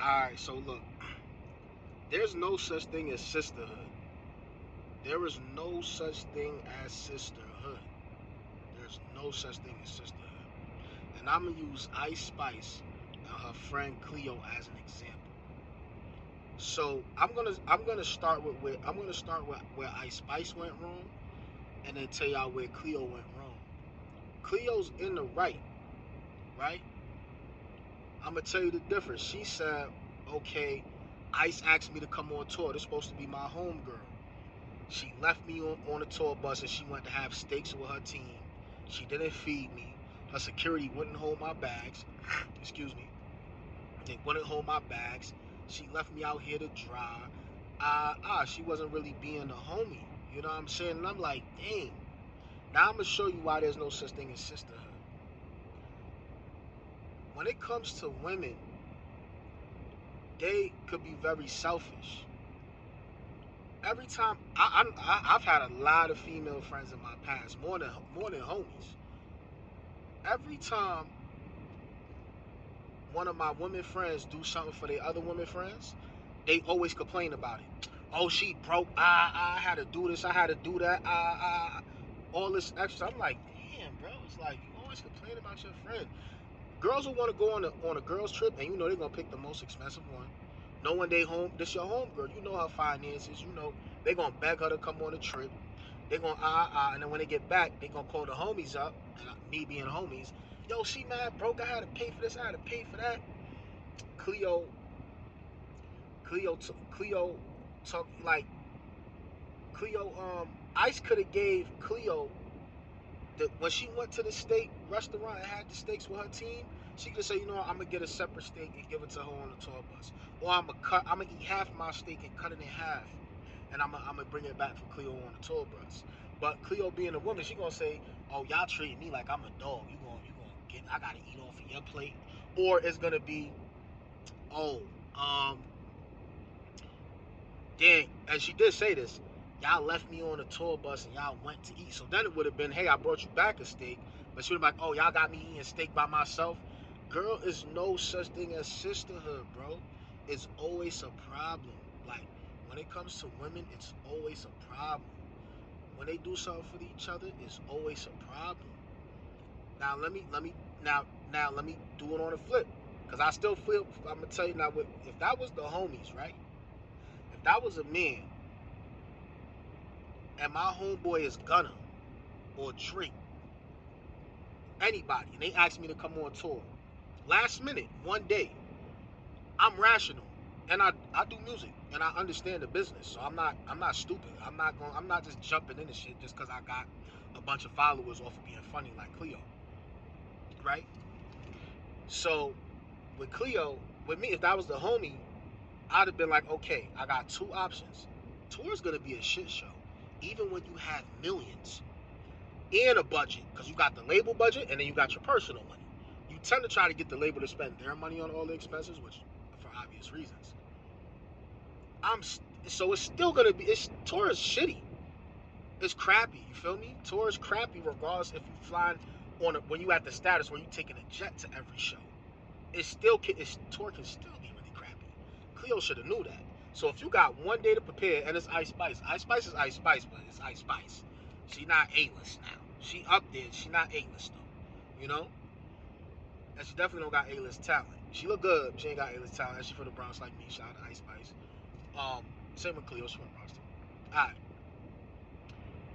Alright, so look, there's no such thing as sisterhood. There is no such thing as sisterhood. There's no such thing as sisterhood. And I'm gonna use Ice Spice and her friend Cleo as an example. So I'm gonna start with where Ice Spice went wrong, and then tell y'all where Cleo went wrong. Cleo's in the right, right? I'm gonna tell you the difference. She said, "Okay, Ice asked me to come on tour. This is supposed to be my home girl. She left me on a tour bus and she went to have steaks with her team. She didn't feed me. Her security wouldn't hold my bags. Excuse me. They wouldn't hold my bags. She left me out here to dry. She wasn't really being a homie. You know what I'm saying? And I'm like, dang. Now I'm gonna show you why there's no such thing as sisterhood. When it comes to women, they could be very selfish. Every time I've had a lot of female friends in my past, more than homies. Every time one of my women friends do something for their other women friends, they always complain about it. Oh, she broke. I had to do this. I had to do that. All this extra. I'm like, damn, bro. It's like you always complain about your friend. Girls will want to go on a girls trip, and you know they're gonna pick the most expensive one. Knowing they home, this your home girl. You know her finances. You know they gonna beg her to come on a trip. They gonna and then when they get back, they gonna call the homies up. And me being homies, yo, she mad broke. I had to pay for this. I had to pay for that. Cleo, Cleo took like Cleo. Ice could have gave Cleo when she went to the steak restaurant and had the steaks with her team. She could say, you know what, I'm gonna get a separate steak and give it to her on the tour bus, or I'm gonna eat half my steak and cut it in half, and I'm gonna bring it back for Cleo on the tour bus. But Cleo being a woman, she gonna say, oh, y'all treat me like I'm a dog. You gonna get, I gotta eat off of your plate, or it's gonna be, oh, um, then, and she did say this, y'all left me on a tour bus and y'all went to eat. So then it would have been, hey, I brought you back a steak. But she would have been like, oh, y'all got me eating steak by myself. Girl, is no such thing as sisterhood, bro. It's always a problem. Like, when it comes to women, it's always a problem. When they do something for each other, it's always a problem. Now let me do it on a flip. Cause I still feel I'm gonna tell you now, if that was the homies, right? If that was a man and my homeboy is Gunna or Drake, anybody, and they ask me to come on tour, last minute, one day, I'm rational, and I do music, and I understand the business, so I'm not stupid. I'm not just jumping into shit just because I got a bunch of followers off of being funny like Cleo, right? So with Cleo, with me, if that was the homie, I'd have been like, okay, I got two options. Tour's gonna be a shit show, even when you have millions and a budget, because you got the label budget and then you got your personal money. You tend to try to get the label to spend their money on all the expenses, which for obvious reasons. So it's still gonna be. Tour is shitty. It's crappy. You feel me? Tour is crappy regardless if you flying when you at the status where you taking a jet to every show. Tour can still be really crappy. Cleo should have knew that. So if you got one day to prepare, and it's Ice Spice. Ice Spice is Ice Spice, but it's Ice Spice. She not A-list now. She up there. She not A-list though. You know? And she definitely don't got A-list talent. She look good. She ain't got A-list talent. And she from the Bronx like me. Shout out to Ice Spice. Same with Cleo. She from the Bronx too. Alright.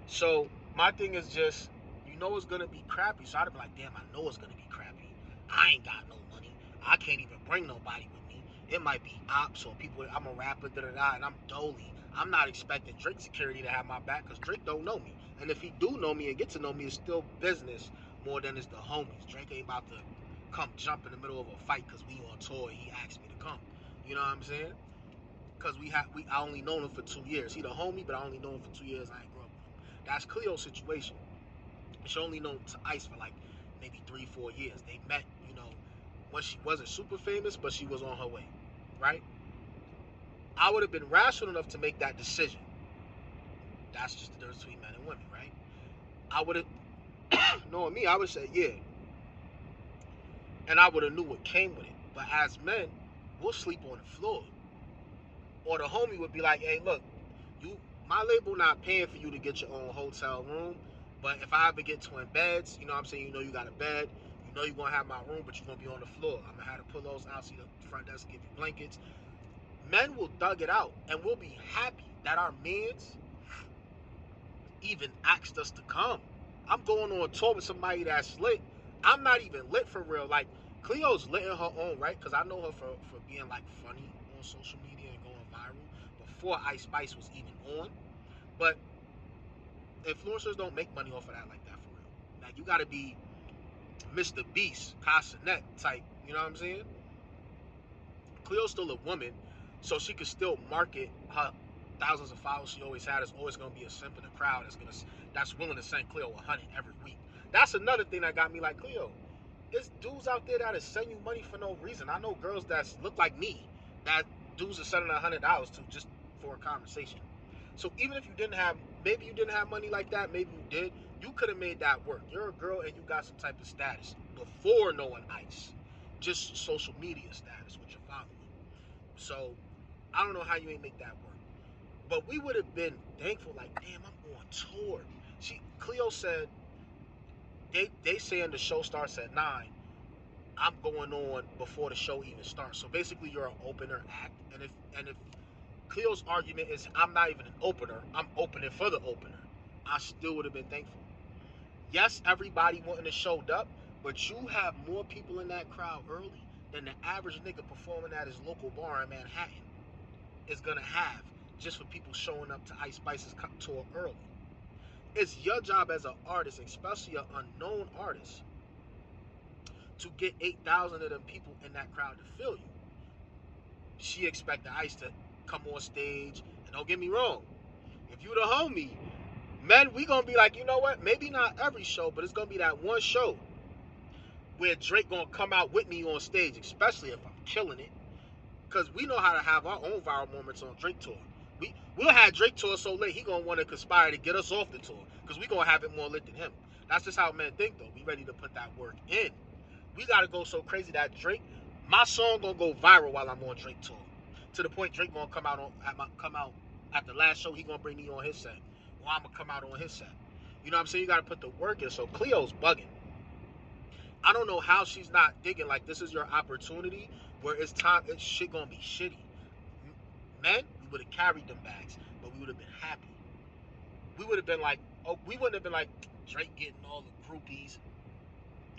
So my thing is just, you know it's gonna be crappy. So I'd be like, damn, I know it's gonna be crappy. I ain't got no money. I can't even bring nobody with me. It might be ops or people. I'm a rapper, and I'm Dolly. I'm not expecting Drake security to have my back because Drake don't know me. And if he do know me and get to know me, it's still business more than it's the homies. Drake ain't about to come jump in the middle of a fight because we on tour and he asked me to come. You know what I'm saying? Because I only known him for 2 years. He the homie, but I only known him for 2 years. I ain't grew up with him. That's Cleo's situation. She only known Ice for like maybe 3-4 years. They met, when she wasn't super famous, but she was on her way, right? I would have been rational enough to make that decision. That's just the difference between men and women, right? I would have, knowing me, I would say, yeah. And I would have knew what came with it. But as men, we'll sleep on the floor. Or the homie would be like, hey, look, you, my label not paying for you to get your own hotel room, but if I ever get twin beds, you know what I'm saying, you know you got a bed, you know you're going to have my room, but you're going to be on the floor. I'm going to have the pillows out, see the front desk, give you blankets. Men will thug it out, and we'll be happy that our mans even asked us to come. I'm going on tour with somebody that's lit. I'm not even lit for real. Like, Cleo's lit in her own right, because I know her for being, like, funny on social media and going viral before Ice Spice was even on. But influencers don't make money off of that like that for real. Like, you got to be Mr. Beast, Casanet type, you know what I'm saying? Cleo's still a woman, so she could still market her thousands of followers she always had. There's always gonna be a simp in the crowd that's willing to send Cleo 100 every week. That's another thing that got me like, Cleo, there's dudes out there that is sending you money for no reason. I know girls that look like me that dudes are sending $100 to just for a conversation. So even if you didn't have, maybe you didn't have money like that, maybe you did, you could have made that work. You're a girl and you got some type of status before knowing Ice, just social media status with your following. So I don't know how you ain't make that work. But we would have been thankful, like, damn, I'm on tour. Cleo said, they saying the show starts at 9. I'm going on before the show even starts. So basically you're an opener act. And if Cleo's argument is I'm not even an opener, I'm opening for the opener, I still would have been thankful. Yes, everybody wouldn't have showed up, but you have more people in that crowd early than the average nigga performing at his local bar in Manhattan is gonna have just for people showing up to Ice Spice's tour early. It's your job as an artist, especially an unknown artist, to get 8,000 of them people in that crowd to feel you. She expected Ice to come on stage, and don't get me wrong, if you the homie, man, we gonna be like, you know what? Maybe not every show, but it's gonna be that one show where Drake gonna come out with me on stage, especially if I'm killing it. Because we know how to have our own viral moments on Drake tour. We'll have Drake tour so late, he going to want to conspire to get us off the tour. Because we going to have it more lit than him. That's just how men think, though. We ready to put that work in. We got to go so crazy that Drake, my song going to go viral while I'm on Drake tour. To the point Drake going to come out at the last show, he going to bring me on his set. Or I'm going to come out on his set. You know what I'm saying? You got to put the work in. So Cleo's bugging. I don't know how she's not thinking like this is your opportunity where it's time, it's shit gonna be shitty. Men, we would have carried them bags, but we would have been happy. We would have been like, oh, we wouldn't have been like Drake getting all the groupies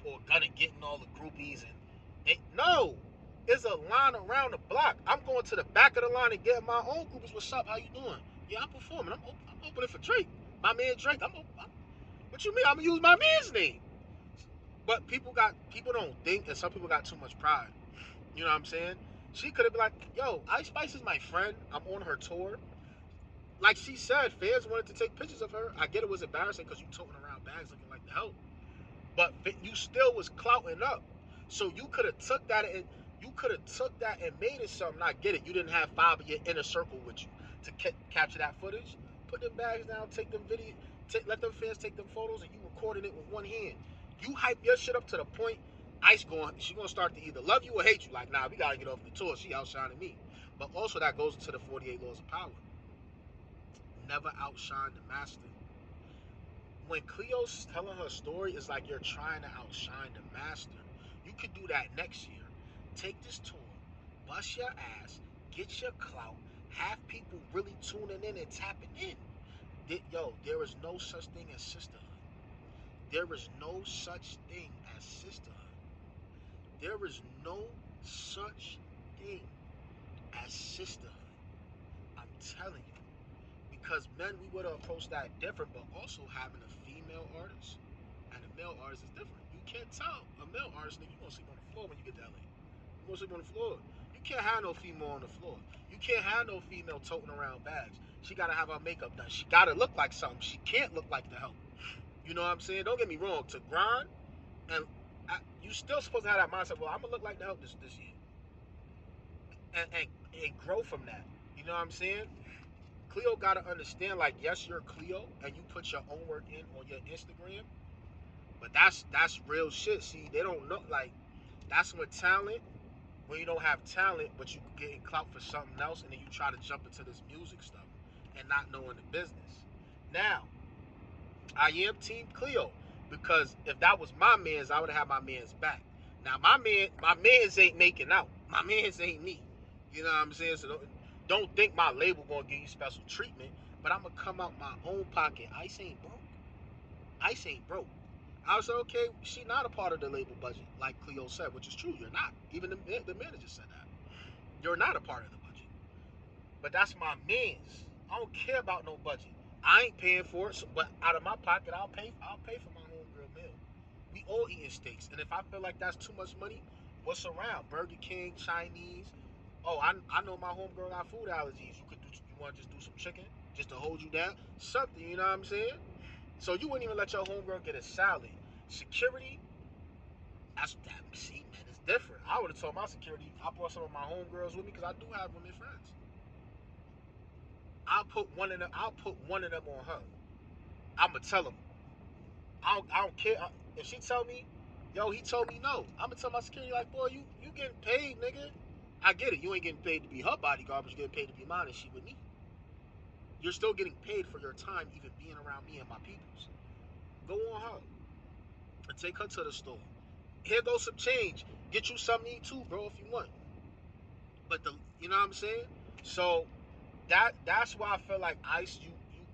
or Gunna getting all the groupies no, it's a line around the block. I'm going to the back of the line and getting my own groupies. What's up? How you doing? Yeah, I'm performing. I'm opening for Drake. My man Drake. What you mean? I'm gonna use my man's name. But people don't think, and some people got too much pride. You know what I'm saying? She could have been like, yo, Ice Spice is my friend. I'm on her tour. Like she said, fans wanted to take pictures of her. I get it was embarrassing because you toting around bags looking like the help. But you still was clouting up. So you could have took that and made it something. I get it. You didn't have 5 of your inner circle with you to capture that footage. Put them bags down, take them video, let them fans take them photos, and you recording it with one hand. You hype your shit up to the point she gonna start to either love you or hate you. Like, nah, we gotta get off the tour. She outshining me. But also that goes into the 48 laws of power. Never outshine the master. When Cleo's telling her story, it's like you're trying to outshine the master. You could do that next year. Take this tour, bust your ass, get your clout, have people really tuning in and tapping in. There is no such thing as sisterhood. There is no such thing as sisterhood. There is no such thing as sisterhood. I'm telling you. Because men, we would have approached that different, but also having a female artist and a male artist is different. You can't tell a male artist, nigga, you gonna sleep on the floor when you get to LA. You gonna sleep on the floor. You can't have no female on the floor. You can't have no female toting around bags. She gotta have her makeup done. She gotta look like something. She can't look like the help. You know what I'm saying? Don't get me wrong. To grind, and you still supposed to have that mindset. Well, I'm gonna look like the help this year, and grow from that. You know what I'm saying? Cleo gotta understand. Like, yes, you're Cleo, and you put your own work in on your Instagram, but that's real shit. See, they don't know. Like, that's what talent when you don't have talent, but you getting clout for something else, and then you try to jump into this music stuff and not knowing the business. Now, I am Team Cleo because if that was my man's, I would have had my man's back. Now my man's ain't making out. My man's ain't me. You know what I'm saying? So don't think my label gonna give you special treatment, but I'm gonna come out my own pocket. Ice ain't broke. Ice ain't broke. I was like, okay, she not a part of the label budget, like Cleo said, which is true. You're not. Even the manager said that. You're not a part of the budget. But that's my man's. I don't care about no budget. I ain't paying for it, so, but out of my pocket, I'll pay. I'll pay for my homegirl meal. We all eating steaks, and if I feel like that's too much money, what's around? Burger King, Chinese. Oh, I know my homegirl got food allergies. You want to just do some chicken just to hold you down, something. You know what I'm saying? So you wouldn't even let your homegirl get a salad. Security, that's that. See, man, it's different. I would have told my security. I brought some of my homegirls with me because I do have women friends. I'll put one of them. I'll put one of them on her. I'ma tell them. I don't care if she tell me, yo, he told me no. I'ma tell my security like, boy, you getting paid, nigga. I get it. You ain't getting paid to be her bodyguard, but you're getting paid to be mine, and she with me. You're still getting paid for your time, even being around me and my peoples. Go on her and take her to the store. Here goes some change. Get you something to eat too, bro, if you want. But you know what I'm saying? So that's why I feel like Ice, you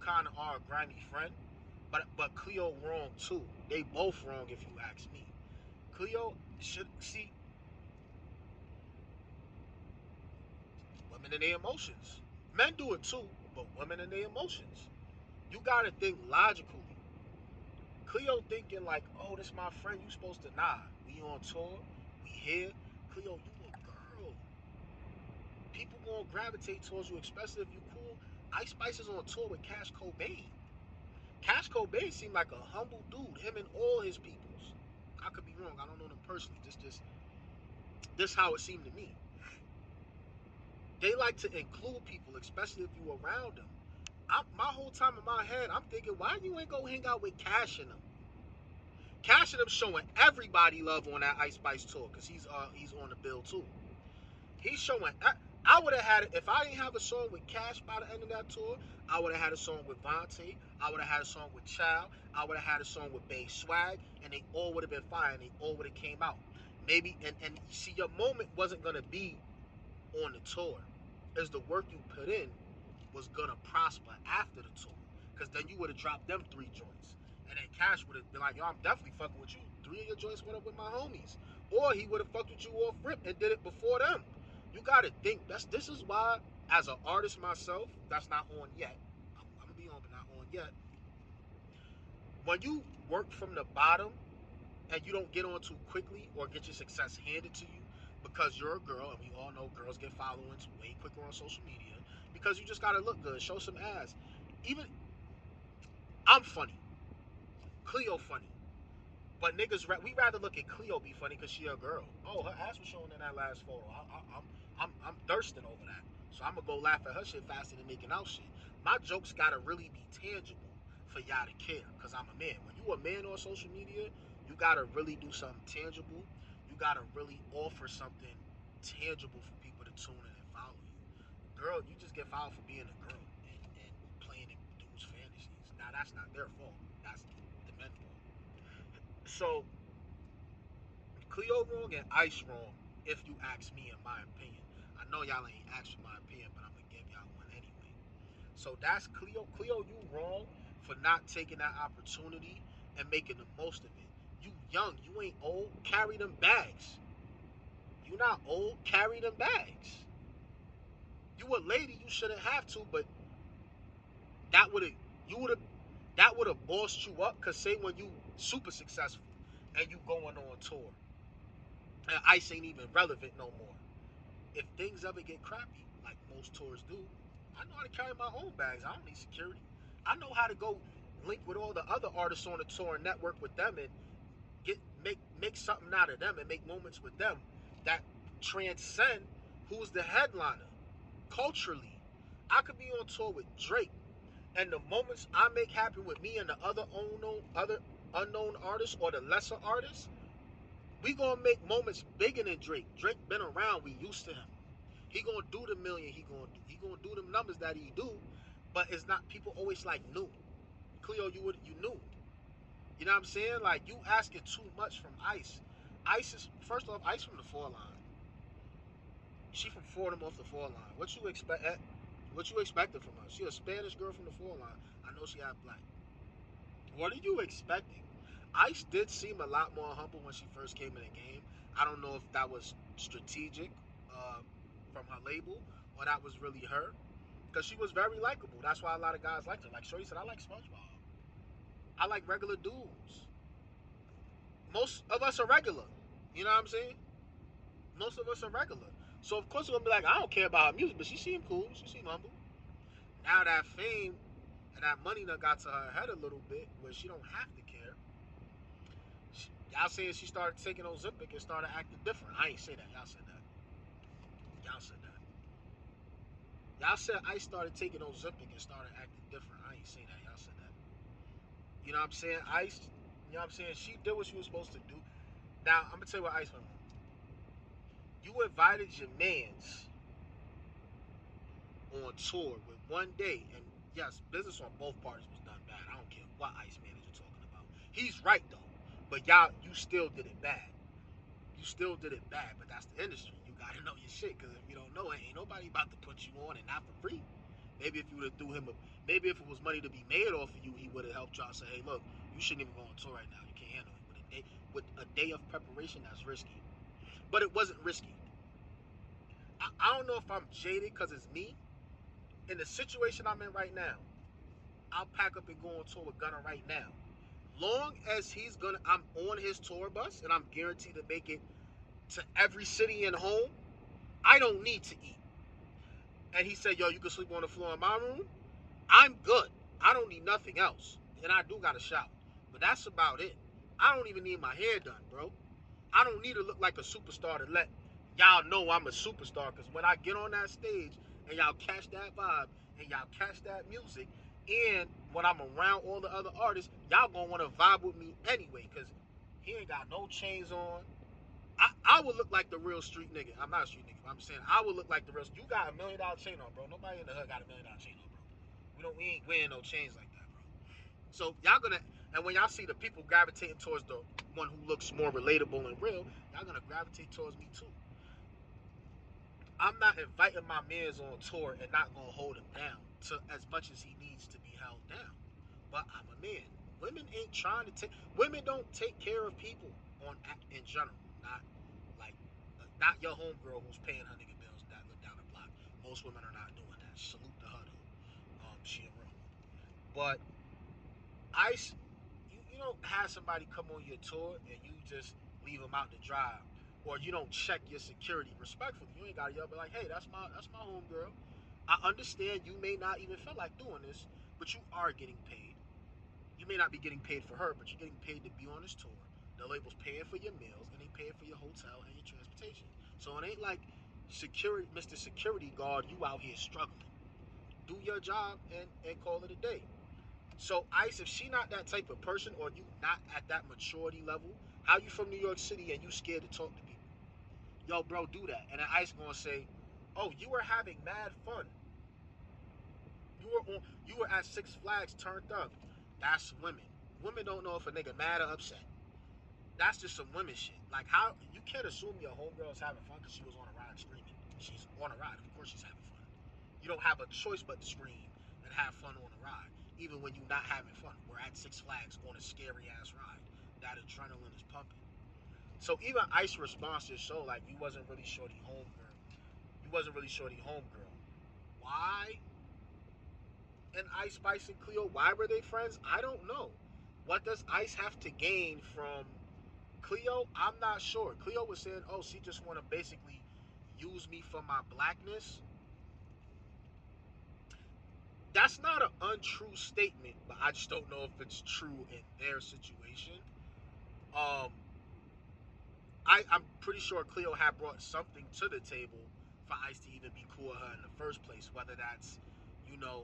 kind of are a grimy friend, but Cleo wrong too. They both wrong if you ask me. Cleo should see women and their emotions. Men do it too, but women and their emotions. You gotta think logically. Cleo thinking like, oh, this my friend. You supposed to We on tour. We here. Cleo, you a girl. People gonna gravitate towards you, especially if you cool. Ice Spice is on tour with Cash Cobain. Cash Cobain seemed like a humble dude. Him and all his peoples. I could be wrong. I don't know them personally. This how it seemed to me. They like to include people, especially if you around them. My whole time in my head, I'm thinking, why you ain't go hang out with Cash and them? Cash and them showing everybody love on that Ice Spice tour because he's on the bill too. He's showing. I would have had it if I didn't have a song with Cash by the end of that tour. I would have had a song with Vontae. I would have had a song with Child. I would have had a song with Bay Swag, and they all would have been fire. And they all would have came out. Maybe and see your moment wasn't gonna be on the tour, as the work you put in was gonna prosper after the tour, because then you would have dropped them 3 joints, and then Cash would have been like, yo, I'm definitely fucking with you. 3 of your joints went up with my homies, or he would have fucked with you off rip and did it before them. You gotta think. This is why, as an artist myself, that's not on yet. I'm gonna be on, but not on yet. When you work from the bottom and you don't get on too quickly or get your success handed to you because you're a girl, and we all know girls get followings way quicker on social media because you just gotta look good, show some ass. Even I'm funny, Cleo funny, but niggas we rather look at Cleo be funny because she a girl. Oh, her ass was showing in that last photo. I'm thirsting over that. So I'm gonna go laugh at her shit faster than making out shit. My jokes gotta really be tangible for y'all to care, cause I'm a man. When you a man on social media, you gotta really do something tangible. You gotta really offer something tangible for people to tune in and follow you. Girl, you just get followed for being a girl and playing in dudes' fantasies. Now that's not their fault. That's the men's fault. So Cleo wrong and Ice wrong, if you ask me, in my opinion. I know y'all ain't asked for my opinion, but I'm gonna give y'all one anyway. So that's Cleo. Cleo, you wrong for not taking that opportunity and making the most of it. You young, you ain't old. Carry them bags. You not old. Carry them bags. You a lady, you shouldn't have to, but that would have you would have that would have bossed you up. Cause say when you super successful and you going on tour, and Ice ain't even relevant no more. If things ever get crappy, like most tours do, I know how to carry my own bags. I don't need security. I know how to go link with all the other artists on the tour and network with them and make something out of them and make moments with them that transcend who's the headliner culturally. I could be on tour with Drake, and the moments I make happen with me and the other unknown artists or the lesser artists We gonna make moments bigger than Drake. Drake been around. We used to him. He gonna do the million. He gonna do them numbers that he do. But it's not. People always like new. Cleo, you knew. You know what I'm saying? Like you asking too much from Ice. Ice is first off. Ice from the four line. She from Fordham off the four line. What you expect? What you expected from her? She a Spanish girl from the four line. I know she half black. What are you expecting? Ice did seem a lot more humble when she first came in the game. I don't know if that was strategic uh, from her label or that was really her. Because she was very likable. That's why a lot of guys liked her. Like Shorty said, I like SpongeBob. I like regular dudes. Most of us are regular. You know what I'm saying? Most of us are regular. So of course we're gonna be like, I don't care about her music, but she seemed cool. She seemed humble. Now that fame and that money done got to her head a little bit, where she don't have to care. Y'all saying she started taking Ozempic and started acting different. I ain't say that. Y'all said that. Y'all said that. Y'all said I started taking Ozempic and started acting different. I ain't say that. Y'all said that. You know what I'm saying? Ice, you know what I'm saying? She did what she was supposed to do. Now, I'm going to tell you what Ice went on. You invited your mans on tour with one day, and yes, business on both parties was done bad. I don't care what Ice man you're talking about. He's right, though. But y'all, you still did it bad. You still did it bad, but that's the industry. You gotta know your shit, because if you don't know it, ain't nobody about to put you on and not for free. Maybe if you would have threw him maybe if it was money to be made off of you, he would have helped y'all say, hey, look, you shouldn't even go on tour right now. You can't handle it. With a day of preparation, that's risky. But it wasn't risky. I don't know if I'm jaded because it's me. In the situation I'm in right now, I'll pack up and go on tour with Gunna right now. Long as I'm on his tour bus and I'm guaranteed to make it to every city and home, I don't need to eat. And he said, yo, you can sleep on the floor in my room. I'm good. I don't need nothing else. And I do got a shower. But that's about it. I don't even need my hair done, bro. I don't need to look like a superstar to let y'all know I'm a superstar. Because when I get on that stage and y'all catch that vibe and y'all catch that music, and when I'm around all the other artists, y'all gonna want to vibe with me anyway. Because he ain't got no chains on. I would look like the real street nigga. I'm not a street nigga. I'm saying I would look like the real. You got $1 million chain on, bro. Nobody in the hood got $1 million chain on, bro. We ain't wearing no chains like that, bro. So y'all gonna, and when y'all see the people gravitating towards the one who looks more relatable and real, y'all gonna gravitate towards me too. I'm not inviting my mans on tour and not gonna hold him down to as much as he needs to be held down. But I'm a man. Women ain't trying to take. Women don't take care of people in general. Like, not your homegirl who's paying her nigga bills that live down the block. Most women are not doing that. Salute to her though. She a real one. But you don't have somebody come on your tour and you just leave them out to dry, or you don't check your security respectfully. You ain't gotta yell, be like, hey, that's my homegirl. I understand you may not even feel like doing this, but you are getting paid. You may not be getting paid for her, but you're getting paid to be on this tour. The label's paying for your meals and they paying for your hotel and your transportation. So it ain't like Mr. Security Guard, you out here struggling. Do your job and call it a day. So Ice, if she not that type of person, or you not at that maturity level, how you from New York City and you scared to talk to people? Yo, bro, do that. And then Ice gonna say, oh, you were having mad fun. You were at Six Flags turned up. That's women. Women don't know if a nigga mad or upset. That's just some women shit. Like, how you can't assume your homegirl is having fun because she was on a ride screaming. She's on a ride. Of course she's having fun. You don't have a choice but to scream and have fun on a ride, even when you're not having fun. We're at Six Flags on a scary ass ride. That adrenaline is pumping. So even Ice response to show like you wasn't really shorty homegirl. You wasn't really shorty homegirl. Why? And Ice Spice and Cleo, why were they friends? I don't know. What does Ice have to gain from Cleo? I'm not sure. Cleo was saying, oh, she just want to basically use me for my blackness. That's not an untrue statement, but I just don't know if it's true in their situation. Um, I'm pretty sure Cleo had brought something to the table for Ice to even be cool with her in the first place, whether that's, you know,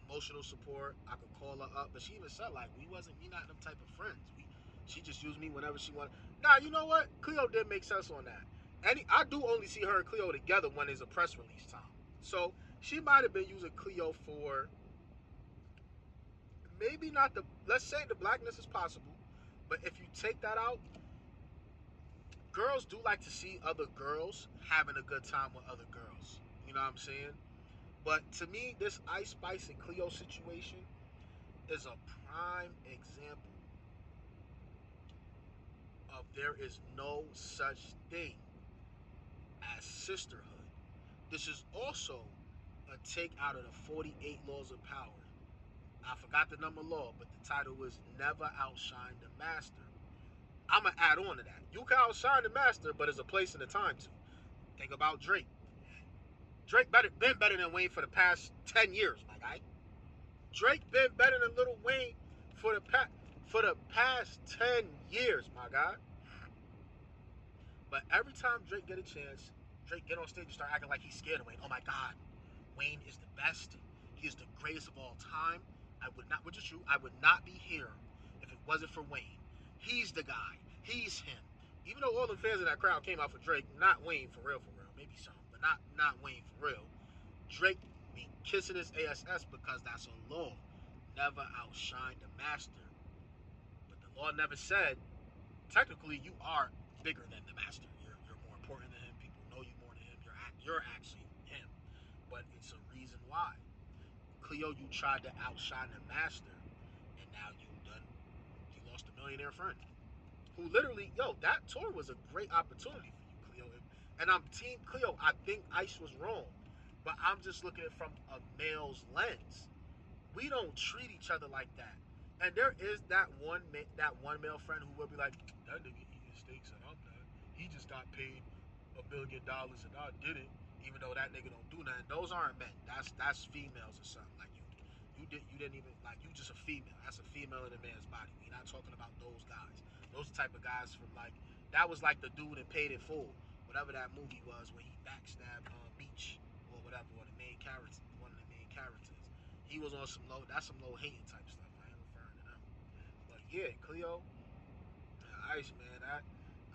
emotional support. I could call her up, but she even said like we not them type of friends. She just used me whenever she wanted. Nah, you know what? Cleo did make sense on that. And I do only see her and Cleo together when there's a press release time. So she might have been using Cleo for maybe not the. Let's say the blackness is possible, but if you take that out, girls do like to see other girls having a good time with other girls. You know what I'm saying? But to me, this Ice Spice and Cleo situation is a prime example of there is no such thing as sisterhood. This is also a take out of the 48 laws of power. I forgot the number law, but the title was Never Outshine the Master. I'm going to add on to that. You can outshine the master, but there's a place and a time to. Think about Drake. Drake been better than Wayne for the past 10 years, my guy. Drake been better than Lil Wayne for the past 10 years, my guy. But every time Drake get a chance, Drake get on stage and start acting like he's scared of Wayne. Oh my God, Wayne is the best. He is the greatest of all time. Which is true, I would not be here if it wasn't for Wayne. He's the guy. He's him. Even though all the fans in that crowd came out for Drake, not Wayne for real, maybe some, but not Wayne for real. Drake be kissing his ass because that's a law. Never outshine the master. But the law never said, technically you are bigger than the master. You're more important than him. People know you more than him. You're actually him. But it's a reason why. Cleo, you tried to outshine the master, and now you lost a millionaire friend. Who literally, that tour was a great opportunity for you, Cleo. And I'm Team Cleo. I think Ice was wrong. But I'm just looking at it from a male's lens. We don't treat each other like that. And there is that one male friend who will be like, that nigga eating steaks and I'm not. He just got paid $1 million and I didn't, even though that nigga don't do nothing. Those aren't men. That's females or something. Like you didn't even, like, you just a female. That's a female in a man's body. We're not talking about those guys. Those type of guys from, like, that was like the dude in Paid in Full, whatever that movie was when he backstabbed Beach or whatever, or the main character, one of the main characters. He was on that's some low hating type stuff. I ain't referring to them. But yeah, Cleo, Ice, man,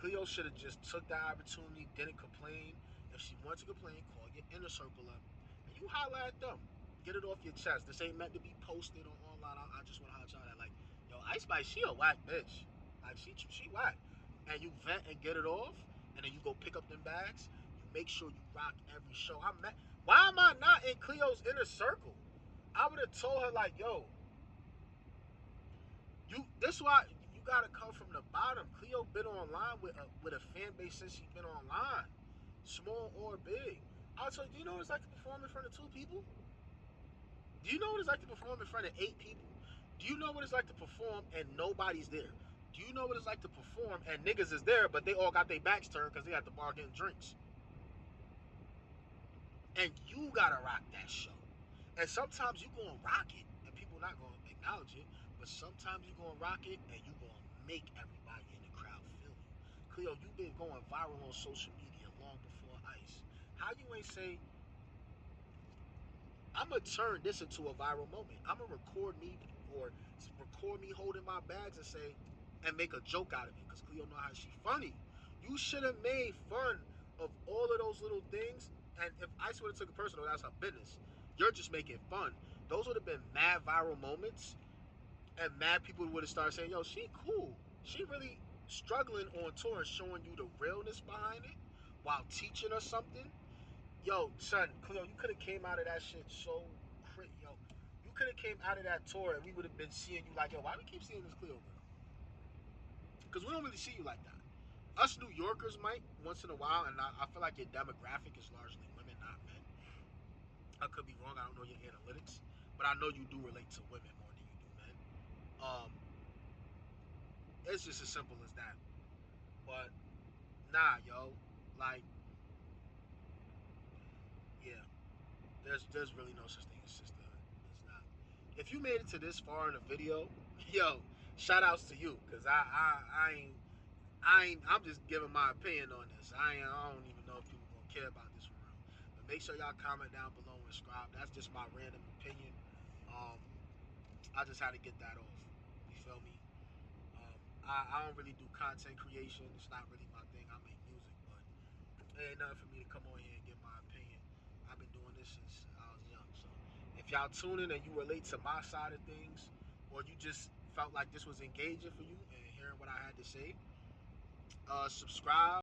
Cleo should have just took that opportunity, didn't complain. If she wants to complain, call your inner circle up and you holler at them. Get it off your chest. This ain't meant to be posted on online. I just want to holler at that. Like, yo, Ice Spice, she a whack bitch. Like, she whack. And you vent and get it off, and then you go pick up them bags. You make sure you rock every show. Why am I not in Cleo's inner circle? I would have told her, like, yo, this why you gotta come from the bottom. Cleo been online with a fan base since she been online, small or big. I told you, do you know what it's like to perform in front of 2 people? Do you know what it's like to perform in front of 8 people? Do you know what it's like to perform and nobody's there? Do you know what it's like to perform and niggas is there, but they all got their backs turned because they at the bar getting drinks? And you gotta rock that show. And sometimes you gonna rock it, and people not gonna acknowledge it. But sometimes you gonna rock it, and you gonna make everybody in the crowd feel you. Cleo, you been going viral on social media long before Ice. How you ain't say, I'm gonna turn this into a viral moment. I'm gonna record me holding my bags and make a joke out of it. Cause Cleo know how she funny. You should have made fun of all of those little things. And if Ice would have took it personal, that's her business. You're just making fun. Those would have been mad viral moments, and mad people would have started saying, "Yo, she cool. She really struggling on tour and showing you the realness behind it while teaching us something." Yo, son, Cleo, you could have came out of that shit so crazy. Yo, you could have came out of that tour and we would have been seeing you like, yo, why we keep seeing this Cleo girl? Because we don't really see you like that. Us New Yorkers might once in a while, and I feel like your demographic is largely women, not men. I could be wrong. I don't know your analytics, but I know you do relate to women more than you do men. Um, it's just as simple as that. But nah, yo, like, yeah, there's really no such thing as sisterhood. It's not. If you made it to this far in a video, yo, shout outs to you, cause I'm just giving my opinion on this. I don't even know if people gonna care about this for real. But make sure y'all comment down below and subscribe. That's just my random opinion. Um, I just had to get that off. You feel me? I don't really do content creation. It's not really my thing. I make music, but it ain't nothing for me to come on here and give my opinion. I've been doing this since I was young. So if y'all tune in and you relate to my side of things, or you just felt like this was engaging for you and hearing what I had to say, subscribe.